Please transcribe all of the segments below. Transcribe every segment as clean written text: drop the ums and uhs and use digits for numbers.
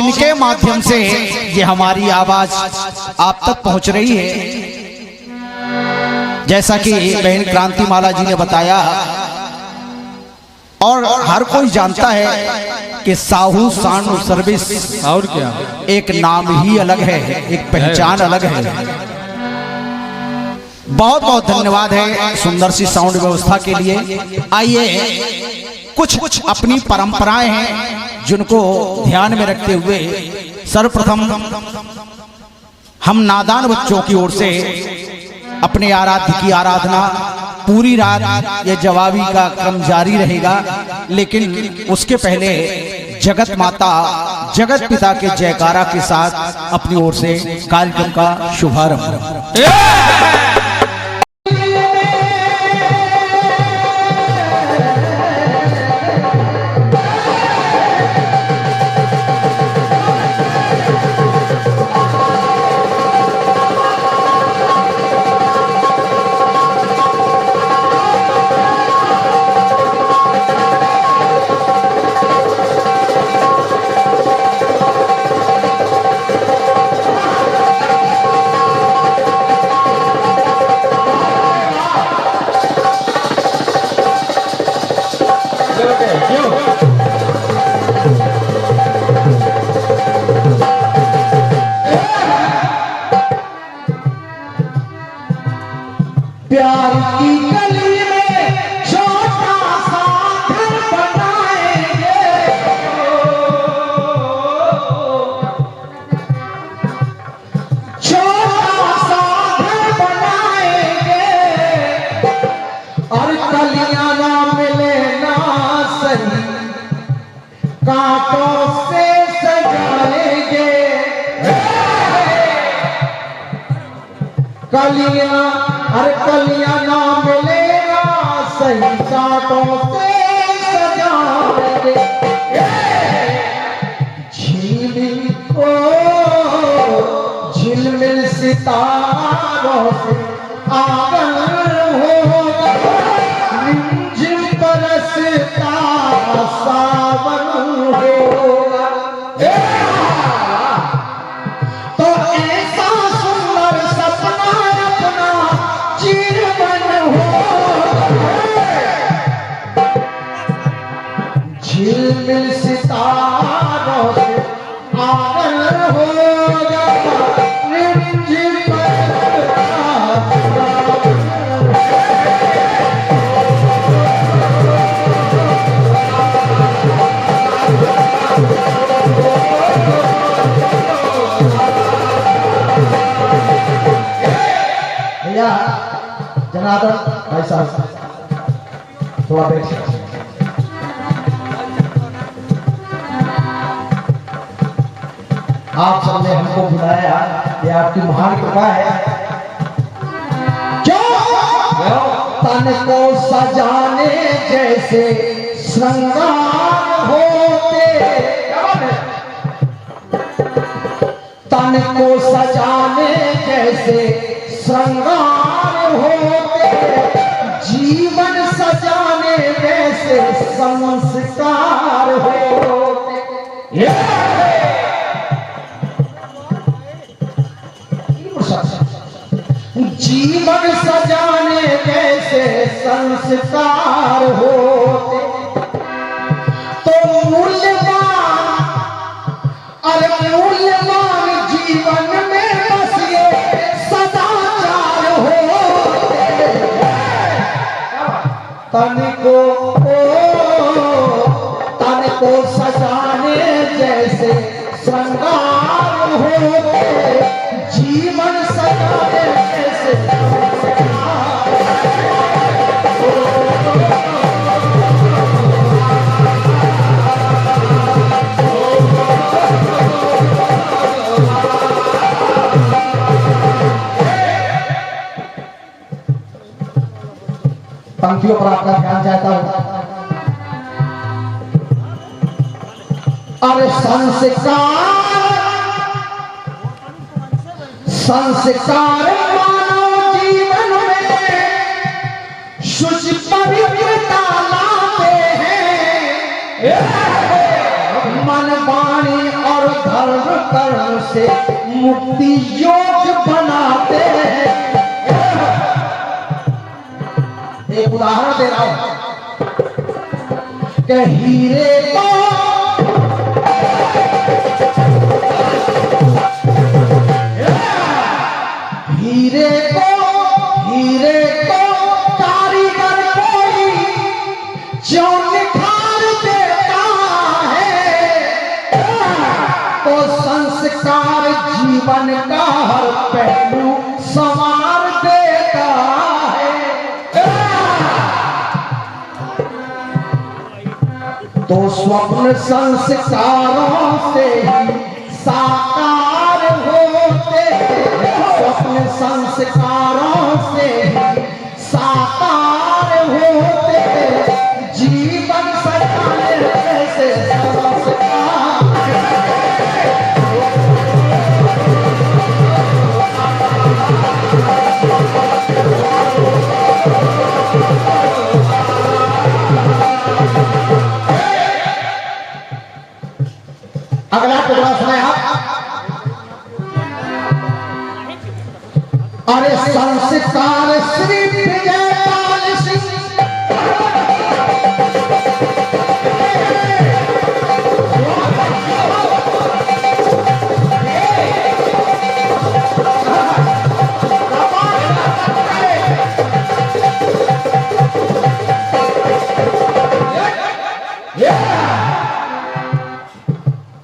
जिनके माध्यम से ये हमारी आवाज आप तक पहुंच रही है, जैसा कि बहन क्रांति माला जी ने बताया और हर कोई जानता है कि साहू सानू सर्विस और क्या एक नाम ही अलग है, एक पहचान अलग है। बहुत बहुत धन्यवाद है सुंदर सी साउंड व्यवस्था के लिए। आइए कुछ अपनी परंपराएं हैं जिनको ध्यान में रखते हुए सर्वप्रथम हम नादान बच्चों की ओर से अपने आराध्य की आराधना पूरी रात ये जवाबी का क्रम जारी रहेगा, लेकिन उसके पहले जगत माता जगत पिता के जयकारा के साथ अपनी ओर से कार्यक्रम का शुभारंभ। प्यार की गली में छोटा सा घर बनाएंगे, छोटा सा घर बनाएंगे, और कलियां ना मिले ना सही कांटों से सजाएंगे। कलियां हर कलियां ना मिलेगा सही कांटों से सजाएंगे। झिलमिल को झिलमिल सितारों से आंगन होगा, रिमझिम बरसता सावन होगा। तो ऐसा सुंदर सपना अपना जीवन हो, झिलमिल सितारों से आंगन होगा, रिमझिम बरसता भैया जनार्दन भाई साहब थोड़ा बैठ। आप सबने हमको बुलाया, ये आपकी महान कृपा है। क्यों तन को सजाने जैसे श्रृंगार होते, तन को सजाने जैसे श्रृंगार होते, जीवन सजाने जैसे संस्कार होते। जीवन सजाने जैसे संस्कार होते, तो मूल्यवान अरे मूल्यवान जीवन में बस ये सदाचार होते। तन को सजाने जैसे श्रृंगार होते, जीवन सजाने जैसे पंक्तियों पर आपका ध्यान जाता है। अरे संस्कार मानव जीवन में शुचि पवित्रता लाते हैं, मन वाणी और धर्म कर्म से मुक्ति योग बनाते हैं। एक उदाहरण दे रहा हूं कि हीरे को कारीगर कोई जो निखार देता है, तो संस्कार जीवन का हर पहलू संवार देता है। तो स्वप्न संस्कारों से ही साकार होते हैं, स्वप्न संस्कारों से ही साकार होते हैं। जीवन सजाने कैसे संस्कार, अगला टुकड़ा सुने आप। अरे संस्कार श्री विजयपाल सिंह,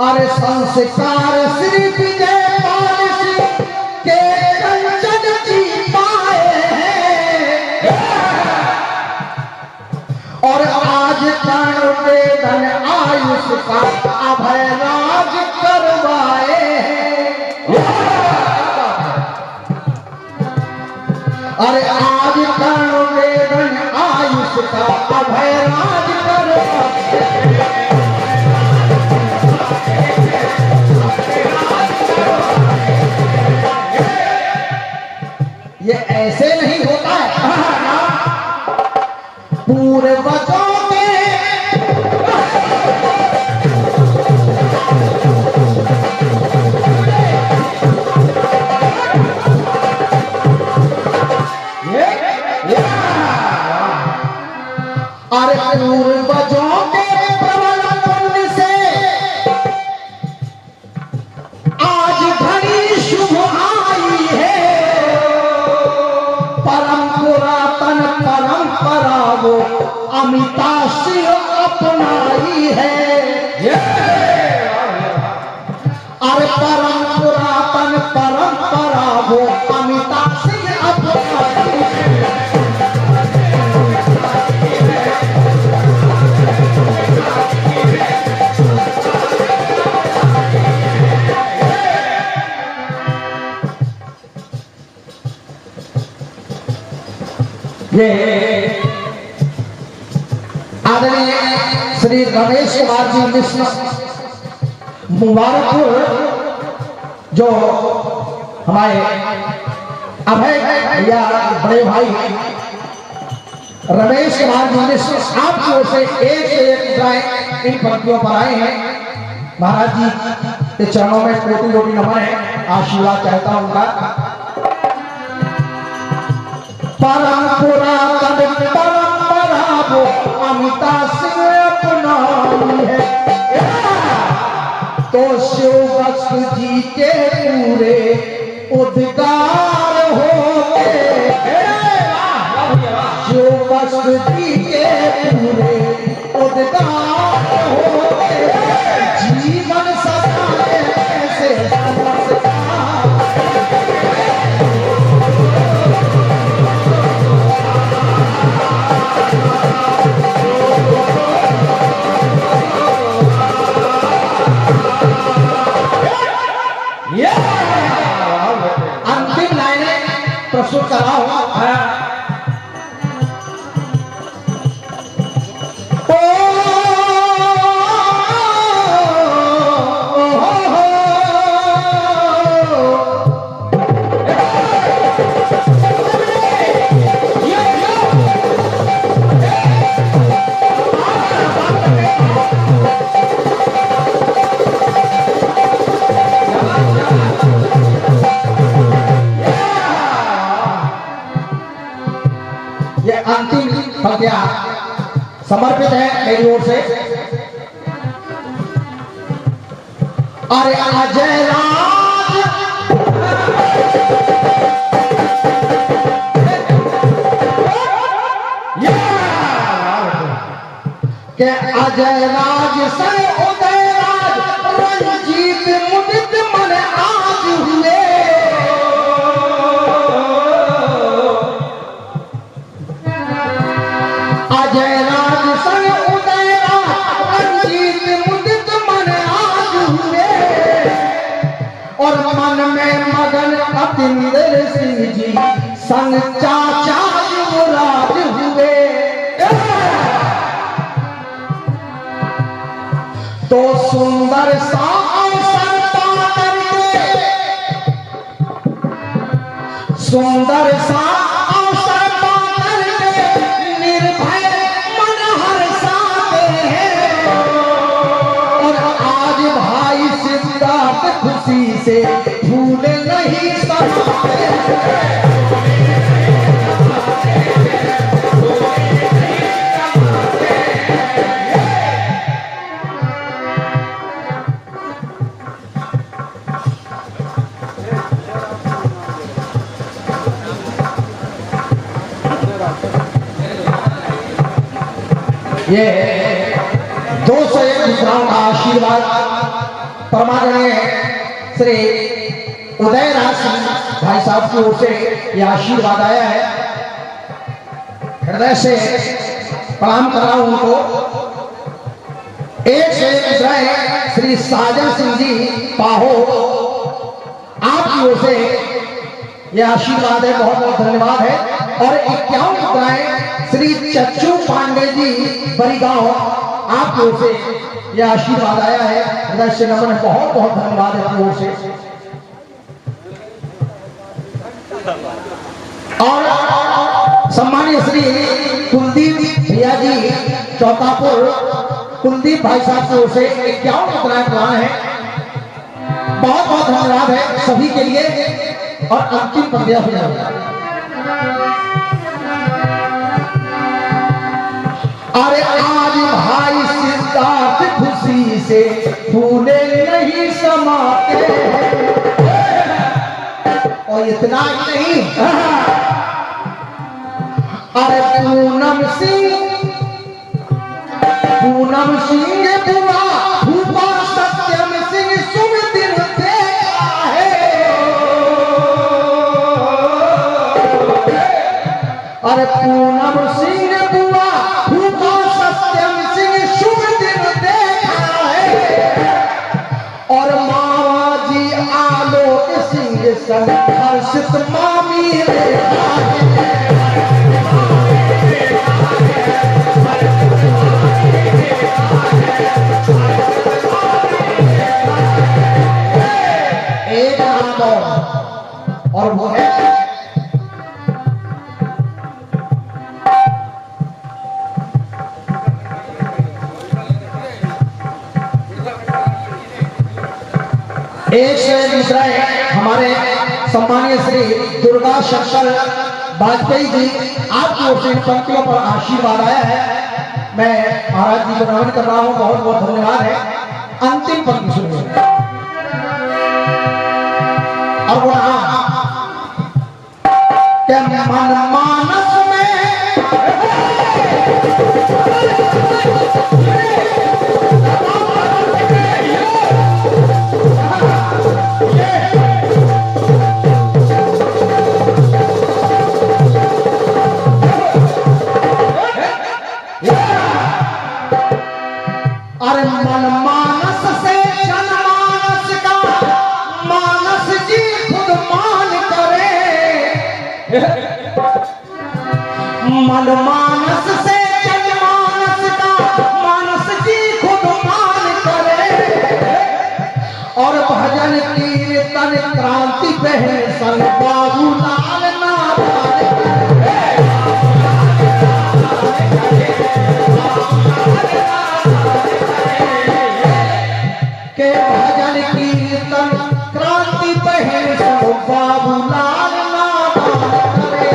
अरे संस्कार श्री विजयपाल सिंह के कंचन जी पाए हैं, और आज प्राण वेदन आयुष का अभय राज करवाए हैं। अरे आज प्राण वेदन आयुष का अभय राज करवाए हैं। ये ऐसे नहीं होता है, पूर्वजों के अरे पूर्वजों के प्रबल पुण्य से आज घड़ी शुभ आई है। परम पुरातन परंपरा वो अमिता सिंह अपनाई है। अरे परम पुरातन परंपरा वो अमिता सिंह अपनाई है। ये आदरणीय श्री रमेश कुमार जी मिश्र मुबारकपुर, जो हमारे अभय भैया बड़े भाई रमेश कुमार जी मिश्र आपकी ओर से एक से एक मुद्राएं इन पंक्तियों पर आए हैं। महाराज जी के चरणों में कोटि कोटि नमन है, आशीर्वाद चाहता हूं उनका। परम पुरातन परंपरा वो अमिता सिंह अपनाई है, तो शिव वस्तु जी के पूरे उद्गार होते हैं। शिव वस्तु जी के पूरे उद्गार होते हैं। जीवन सजाने कैसे संस्कार, अंतिम लाइनें प्रस्तुत कर रहा हूं। ओ ये अंतिम पंक्तियां समर्पित है मेरी ओर से। अरे अजय राज के अजय राज से उदय राज रंजीत मुदित मन आज हुए। अजय राज से उदय राज रंजीत मुदित मन आज हुए। और मन में मगन अतिंदर सिंह जी संग चाचा युवराज हुए। तो सुंदर सा अवसर पा करके, सुंदर सा अवसर पा करके निर्भय मन हर्षाते हैं। और आज भाई सिद्धार्थ खुशी से फूल नहीं समाते। ये 201 विश्राम का आशीर्वाद परमादरणीय श्री उदयराज सिंह भाई साहब की ओर से यह आशीर्वाद आया है। हृदय से प्रणाम कर रहा हूं उनको। एक से एक मुद्राएं श्री साजन सिंह जी पाहो आपकी ओर से यह आशीर्वाद है, बहुत बहुत धन्यवाद है। और 51 मुद्राएं श्री चच्चू पांडे जी बरीगांव आपकी ओर से यह आशीर्वाद आया है। हृदय से नमन है, बहुत बहुत धन्यवाद है आपकी ओर से। और सम्मानीय श्री कुलदीप भैया जी चौकापुर, कुलदीप भाई साहब की ओर से 51 मुद्राएं प्रदान है। बहुत बहुत धन्यवाद है सभी के लिए। और अंतिम पंक्तियां हो जाएगी। अरे आज भाई सिद्धार्थ खुशी से फूले नहीं समाते। और इतना ही नहीं, अरे पूनम सिंह बुआ भूपा सत्यम सिंह शुभ दिन देखा है। अरे पूनम सिंह बुआ भूपा सत्यम सिंह शुभ दिन देखा है। और मामा जी आलोक सिंह संग हर्षित मामी देखा है। एक नाम और वो है एक से दूसरा है हमारे सम्मानीय श्री दुर्गा शंकर वाजपेयी जी आपकी ओर से इन पंक्तियों पर आशीर्वाद आया है। मैं महाराज जी को नमन कर रहा हूं, बहुत बहुत धन्यवाद है। अंतिम पंक्ति सुनिए। और वो क्या मन मानस में अरे मन मानस से जनमानस का मानस जी खुद मान करे। मन मानस से जनमानस का मानस जी खुद मान करे। और भजन कीर्तन क्रांति पहले संग बाबूलाल नाथ के भजन कीर्तन क्रांति पहले संग बाबूलाल नाथ करे।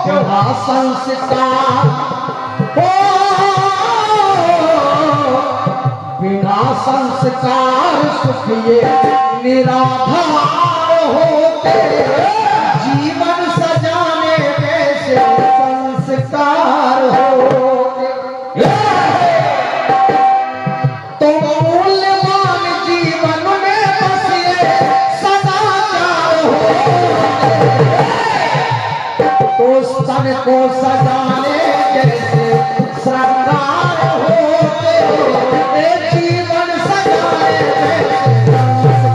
बिना संस्कार हो, बिना संस्कार सुख ये निराधार होते, जीवन सजाने कैसे संस्कार होते। तो मूल्यवान जीवन में बस ये सदाचार होते, तो सन को सजाने जैसे श्रृंगार होते, जीवन सजाने जैसे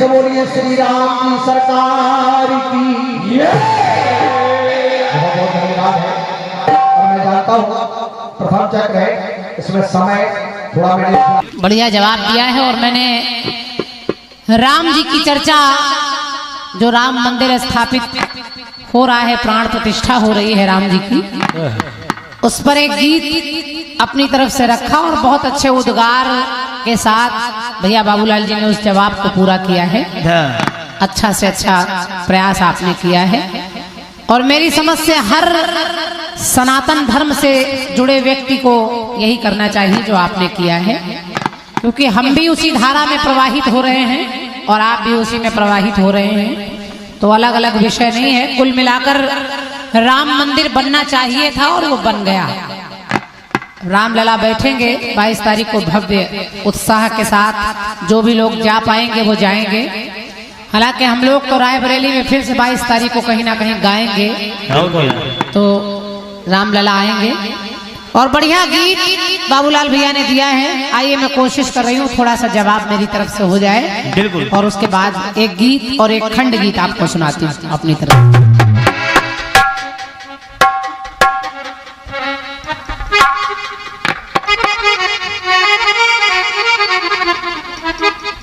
बोलिए श्री राम की सरकार की। बहुत बहुत धन्यवाद है। और मैं जानता हूँ प्रथम चक्र है, इसमें समय थोड़ा मैंने बढ़िया जवाब दिया है। और मैंने राम जी की चर्चा, जो राम मंदिर स्थापित हो रहा है, प्राण प्रतिष्ठा हो रही है राम जी की, उस पर एक गीत अपनी तरफ से रखा और बहुत अच्छे उद्गार के साथ भैया बाबूलाल जी ने उस जवाब को पूरा किया है। अच्छा से अच्छा प्रयास आपने किया है। और मेरी समझ से हर सनातन धर्म से जुड़े व्यक्ति को यही करना चाहिए जो आपने किया है, क्योंकि हम भी उसी धारा में प्रवाहित हो रहे हैं और आप भी उसी में प्रवाहित हो रहे हैं। तो अलग अलग विषय नहीं है, कुल मिलाकर राम मंदिर बनना चाहिए था और वो बन गया। रामलला बैठेंगे 22 तारीख को भव्य उत्साह के साथ, जो भी लोग जा पाएंगे वो जाएंगे। हालांकि हम लोग तो रायबरेली में फिर से 22 तारीख को कहीं ना कहीं गाएंगे, तो रामलला आएंगे। और बढ़िया गीत बाबूलाल भैया ने दिया है। आइए मैं कोशिश कर रही हूँ थोड़ा सा जवाब मेरी तरफ से हो जाए, बिल्कुल। और उसके बाद एक गीत और एक खंड गीत आपको सुनाती हूँ अपनी तरफ।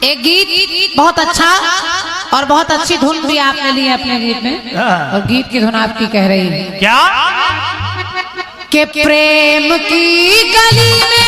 एक गीत बहुत अच्छा और बहुत अच्छी धुन भी आपने ली है अपने गीत में, और गीत की धुन आपकी कह रही है क्या कि प्रेम की गली में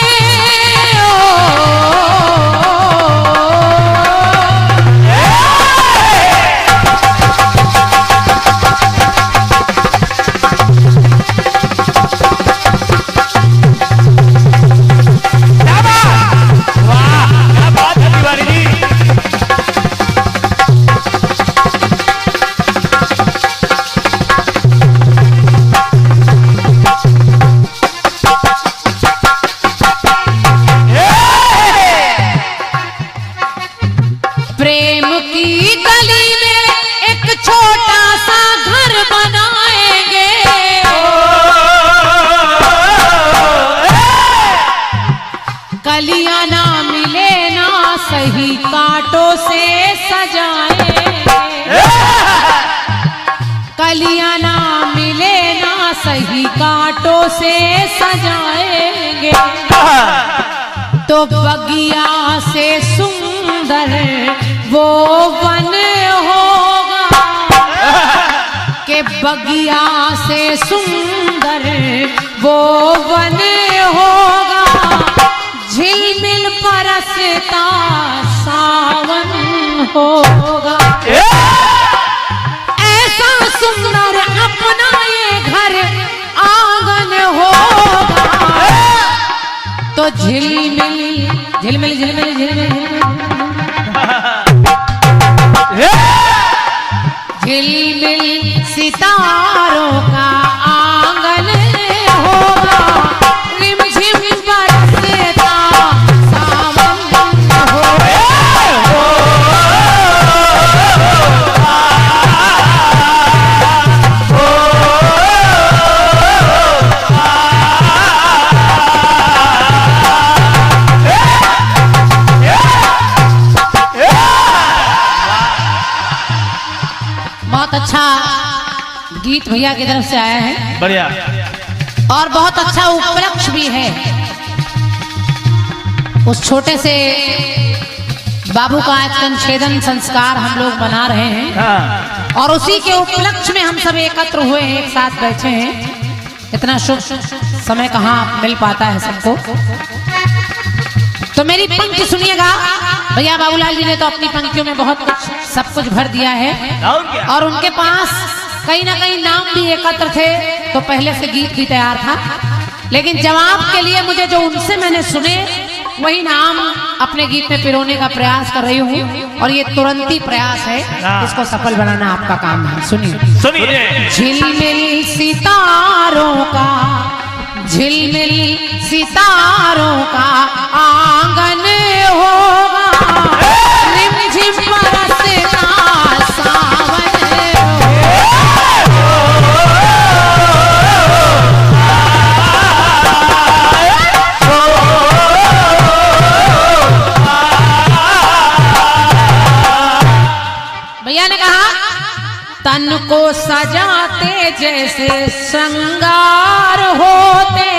कलियां ना मिले ना सही कांटों से सजाएंगे, कलियां ना मिले ना सही कांटों से सजाएंगे, तो बगिया से सुंदर वो वन होगा, के बगिया से सुंदर वो वन होगा, झिलमिल बरसता सावन होगा, ऐसा सुंदर अपना ये घर आंगन होगा, तो झिलमिल झिलमिल झिलमिल झिलमिल झिलमिल सितारों का आंगन होगा, रिमझिम बरसता सावन होगा। बहुत अच्छा गीत भैया की तरफ से आया है, बढ़िया। और बहुत अच्छा उपलक्ष्य भी है। उस छोटे से बाबू का आज कंछेदन संस्कार हम लोग मना रहे हैं, हाँ। और उसी के उपलक्ष्य में हम सब एकत्र हुए हैं, एक साथ बैठे हैं। इतना शुभ समय कहाँ मिल पाता है सबको। तो मेरी पंक्ति सुनिएगा। भैया बाबूलाल जी ने तो अपनी पंक्तियों में बहुत कुछ सब कुछ भर दिया है, और उनके पास कहीं ना कहीं नाम भी एकत्र थे, तो पहले से गीत भी तैयार था। लेकिन जवाब के लिए मुझे जो उनसे मैंने सुने वही नाम अपने गीत में पिरोने का प्रयास कर रही हूँ, और ये तुरंती प्रयास है, इसको सफल बनाना आपका काम है। सुनिए सुनिए। झिलमिल सितारों का, झिलमिल सितारों का आंगन होगा, रिमझिम बरसता सावन भैया ने कहा, तन को सजाते जैसे श्रृंगार होते,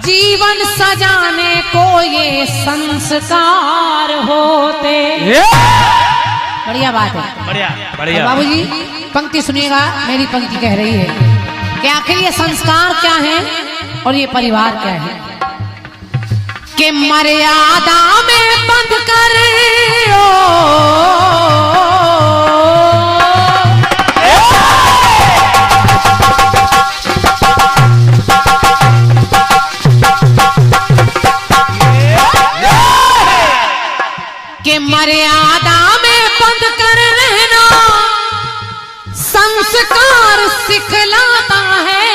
जीवन सजाने को ये संस्कार होते। बढ़िया बात है, बढ़िया बढ़िया। बाबूजी पंक्ति सुनिएगा। मेरी पंक्ति कह रही है कि आखिर ये संस्कार क्या है और ये परिवार क्या है। कि मर्यादा में बंध कर के मर्यादा में बंद कर रहना संस्कार सिखलाता है।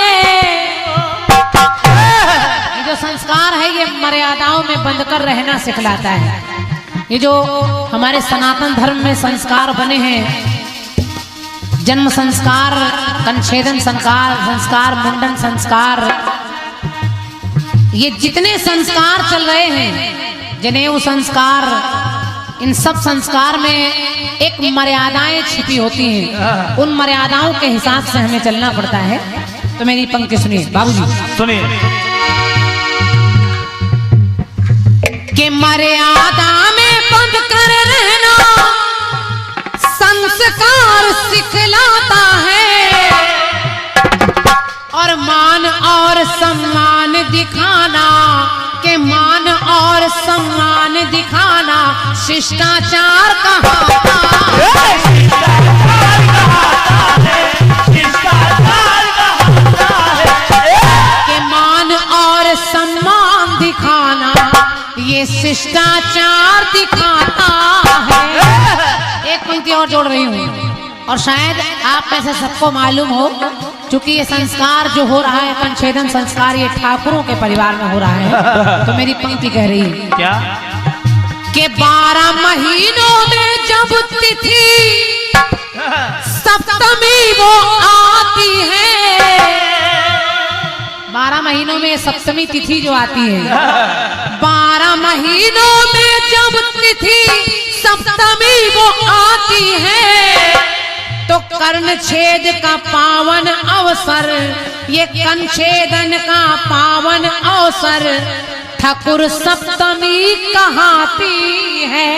ये जो संस्कार है ये मर्यादाओं में बंद कर रहना सिखलाता है। ये जो हमारे सनातन धर्म में संस्कार बने हैं, जन्म संस्कार, कंछेदन संस्कार, मुंडन संस्कार, ये जितने संस्कार चल रहे हैं, जनेऊ संस्कार, इन सब संस्कार में एक मर्यादाएं छिपी होती हैं। उन मर्यादाओं के हिसाब से हमें चलना पड़ता है। तो मेरी पंक्ति सुनिए बाबूजी, सुनिए। कि मर्यादा में बंद कर रहना संस्कार सिखलाता है, और मान और सम्मान दिखाना, के मान और सम्मान दिखाना शिष्टाचार कहाता है। के मान और सम्मान दिखाना ये शिष्टाचार दिखाता है। एक पंक्ति और जोड़ रही हूँ, और शायद आप में से सबको मालूम हो, क्योंकि ये संस्कार जो हो रहा है, कंछेदन संस्कार, ये ठाकुरों के परिवार में हो रहा है। तो मेरी पंक्ति कह रही है क्या? कि 12 महीनों में जब तिथि सप्तमी वो आती है, 12 महीनों में सप्तमी तिथि जो आती है, 12 महीनों में जब तिथि सप्तमी वो आती है, तो कर्ण छेद का पावन अवसर, ये कंछेदन का पावन अवसर ठाकुर सप्तमी कहाती है।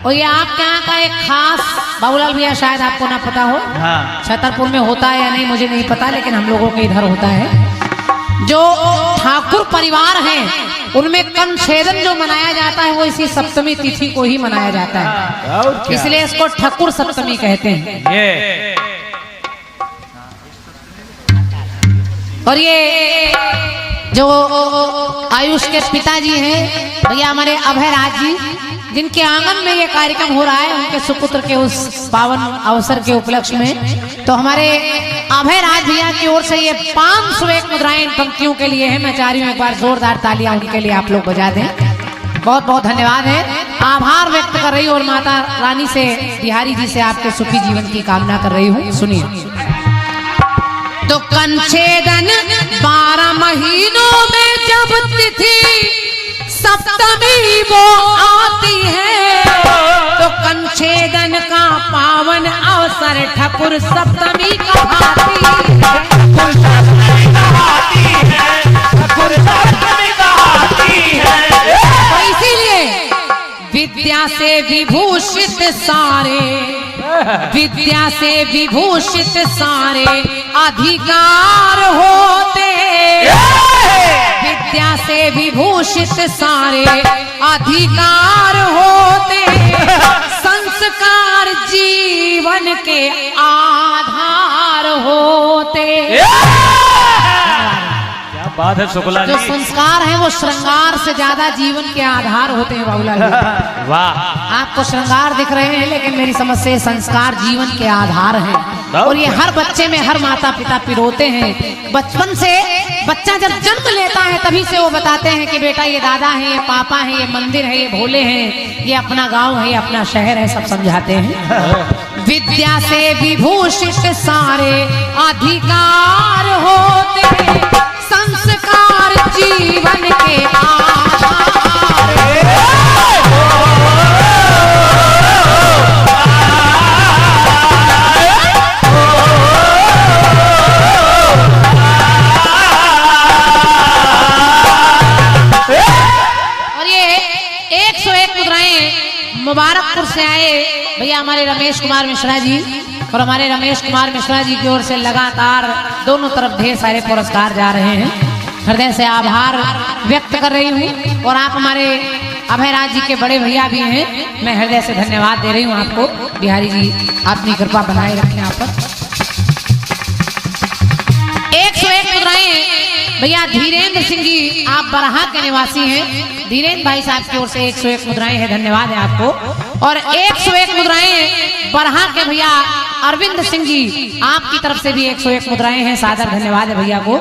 और ये आपके यहाँ का एक खास, बाबूलाल भैया शायद आपको ना पता हो, हाँ। छतरपुर में होता है या नहीं मुझे नहीं पता, लेकिन हम लोगों के इधर होता है। जो ठाकुर परिवार हैं उनमें कंछेदन जो मनाया जाता है वो इसी सप्तमी तिथि को ही मनाया जाता है, इसलिए इसको ठाकुर सप्तमी कहते हैं। ये और ये जो आयुष के पिताजी हैं भैया हमारे अभय राज जी, जिनके आंगन में ये कार्यक्रम हो रहा है, उनके सुपुत्र के उस पावन अवसर के उपलक्ष्य में, तो हमारे अभय राज भैया की ओर से ये 501 मुद्राएं इन पंक्तियों के लिए है। मैं चाह रही हूँ एक बार जोरदार तालियां उनके लिए आप लोग बजा दें। बहुत बहुत धन्यवाद है, आभार व्यक्त कर रही हूँ, और माता रानी से, बिहारी जी से आपके सुखी जीवन की कामना कर रही हूँ। सुनिए। तो कंछेदन 12 महीनों में जब तिथि सप्तमी वो आती है, तो कंछेदन का पावन अवसर ठाकुर सप्तमी कहाती तो इसीलिए विद्या से विभूषित सारे, विद्या से विभूषित सारे अधिकार होते, विद्या से विभूषित सारे अधिकार होते, संस्कार जीवन के आधार होते। क्या बात है शुक्ला जो जी। संस्कार है वो श्रृंगार से ज्यादा जीवन के आधार होते हैं बाबूलाल जी। वाह, आपको श्रृंगार दिख रहे हैं लेकिन मेरी समझ से संस्कार जीवन के आधार हैं। और ये हर बच्चे में हर माता पिता पिरोते हैं। बचपन से बच्चा जब जन्म लेता है तभी से वो बताते हैं कि बेटा ये दादा है, ये पापा है, ये मंदिर है, ये भोले हैं, ये अपना गांव है, ये अपना शहर है, सब समझाते हैं। विद्या से विभूषित सारे अधिकार होते, संस्कार जीवन के आधार। और ये 101 मुद्राएं मुबारकपुर से आए भैया हमारे रमेश कुमार मिश्रा जी, और हमारे रमेश कुमार मिश्रा जी की ओर से लगातार दोनों तरफ ढेर सारे पुरस्कार जा रहे हैं। हृदय से आभार व्यक्त कर रही हूँ। और आप हमारे अभयराज जी के बड़े भैया भी हैं, मैं हृदय से धन्यवाद दे रही हूँ आपको। बिहारी जी अपनी कृपा बनाए रखें आप पर। 101 मुद्राएं भैया धीरेन्द्र सिंह जी, आप बरहा के निवासी हैं। धीरेन्द्र भाई साहब की ओर से 101 मुद्राएं हैं, धन्यवाद है आपको। और 101 मुद्राएं बरहा के भैया अरविंद सिंह जी, आपकी तरफ से भी 101 मुद्राएं हैं, सादर धन्यवाद है भैया को।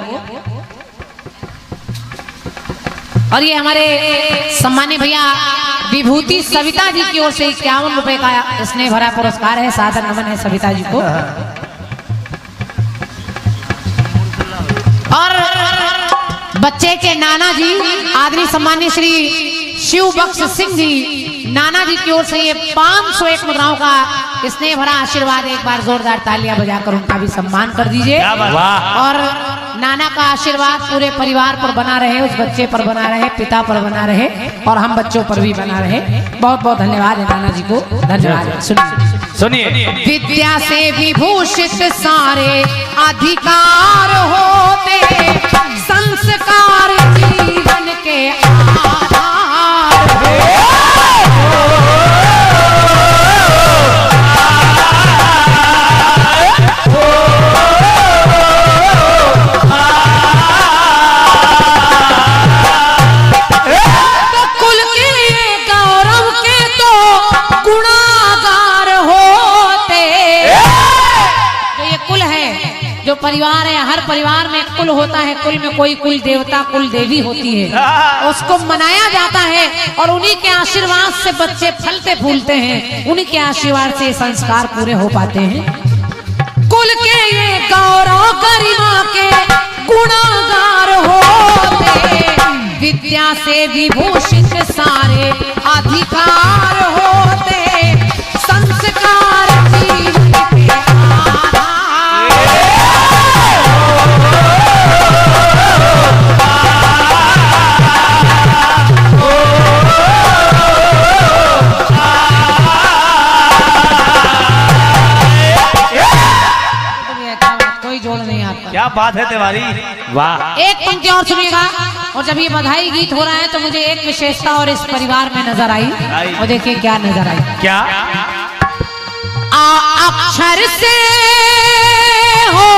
और ये हमारे सम्मानित भैया विभूति सविता जी की ओर से 51 रुपए का स्नेह भरा पुरस्कार है, सादर नमन है सविता जी को। और बच्चे के नाना जी आदरणीय सम्मानीय श्री शिव बख्श सिंह जी, नाना जी की ओर से ये 501 मुद्राओं का स्नेह भरा आशीर्वाद। एक बार जोरदार तालियां बजाकर उनका भी सम्मान कर दीजिए। और नाना का आशीर्वाद पूरे परिवार पर बना रहे, उस बच्चे पर बना रहे, पिता पर बना रहे, और हम बच्चों पर भी बना रहे। बहुत बहुत धन्यवाद है नाना जी को, धन्यवाद। सुनिए, विद्या से विभूषित सारे अधिकार होते, संस्कार जीवन के आधार होते। जो परिवार है, हर परिवार में कुल होता है, कुल में कोई कुल देवता कुल देवी होती है, उसको मनाया जाता है। और उन्हीं के आशीर्वाद से बच्चे फलते फूलते हैं, उन्हीं के आशीर्वाद से संस्कार पूरे हो पाते हैं। कुल के ये गौरव गरिमा के गुणागार होते, विद्या से विभूषित सारे अधिकार होते, संस्कार जीवन के क्या बात है तिवारी, वाह। एक पंक्ति और सुनिएगा। और जब ये बधाई गीत हो रहा है तो मुझे एक विशेषता और इस परिवार में नजर आई, और देखिए क्या नजर आई। क्या? अक्षर से हो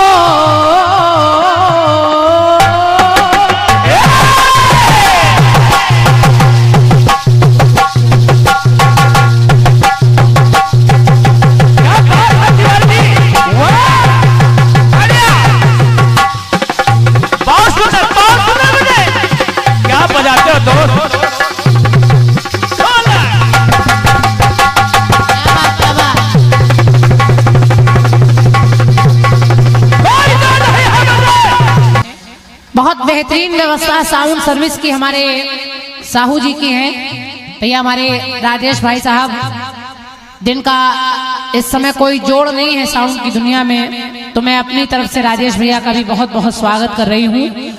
बहुत बेहतरीन व्यवस्था साउंड सर्विस की हमारे साहू जी की है। भैया हमारे राजेश भाई साहब जिनका इस समय कोई जोड़ नहीं है साउंड की दुनिया में, तो मैं अपनी तरफ से राजेश भैया का भी बहुत बहुत स्वागत कर रही हूँ।